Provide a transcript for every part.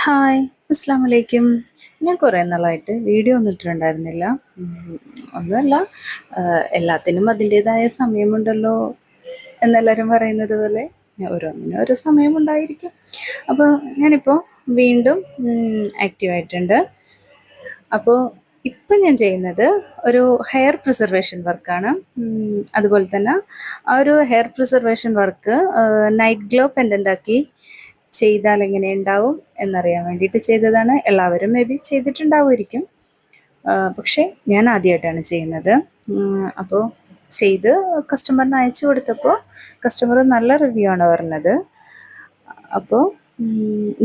Hi, അസ്സാം വലൈക്കും. ഞാൻ കുറേ നാളായിട്ട് വീഡിയോ ഒന്നും ഇട്ടിട്ടുണ്ടായിരുന്നില്ല. ഒന്നുമല്ല, എല്ലാത്തിനും അതിൻ്റേതായ സമയമുണ്ടല്ലോ എന്നെല്ലാവരും പറയുന്നത് പോലെ ഓരോന്നിനും ഓരോ സമയമുണ്ടായിരിക്കും. അപ്പോൾ ഞാനിപ്പോൾ വീണ്ടും ആക്റ്റീവായിട്ടുണ്ട്. അപ്പോൾ ഇപ്പം ഞാൻ ചെയ്യുന്നത് ഒരു ഹെയർ പ്രിസർവേഷൻ വർക്കാണ്. അതുപോലെ തന്നെ ആ ഒരു hair preservation work night glow പെൻഡൻ്റാക്കി ചെയ്താൽ എങ്ങനെ ഉണ്ടാവും എന്നറിയാൻ വേണ്ടിയിട്ട് ചെയ്തതാണ്. എല്ലാവരും മേ ബി ചെയ്തിട്ടുണ്ടാവുമായിരിക്കും, പക്ഷേ ഞാൻ ആദ്യമായിട്ടാണ് ചെയ്യുന്നത്. അപ്പോൾ ചെയ്ത് കസ്റ്റമറിന് അയച്ചു കൊടുത്തപ്പോൾ കസ്റ്റമർ നല്ല റിവ്യൂ ആണ് പറഞ്ഞത്. അപ്പോൾ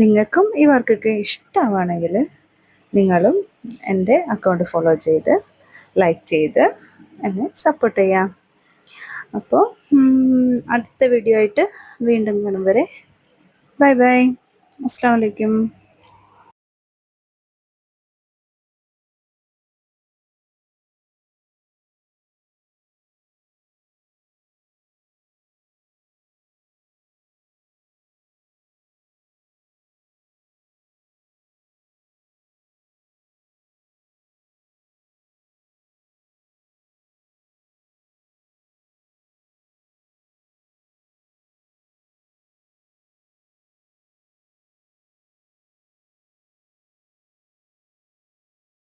നിങ്ങൾക്കും ഈ വർക്കൊക്കെ ഇഷ്ടമാണെങ്കിൽ നിങ്ങളും എൻ്റെ അക്കൗണ്ട് ഫോളോ ചെയ്ത് ലൈക്ക് ചെയ്ത് എന്നെ സപ്പോർട്ട് ചെയ്യാം. അപ്പോൾ അടുത്ത വീഡിയോ ആയിട്ട് വീണ്ടും കാണും വരെ ബൈ ബൈ. അസ്സലാമു അലൈക്കും.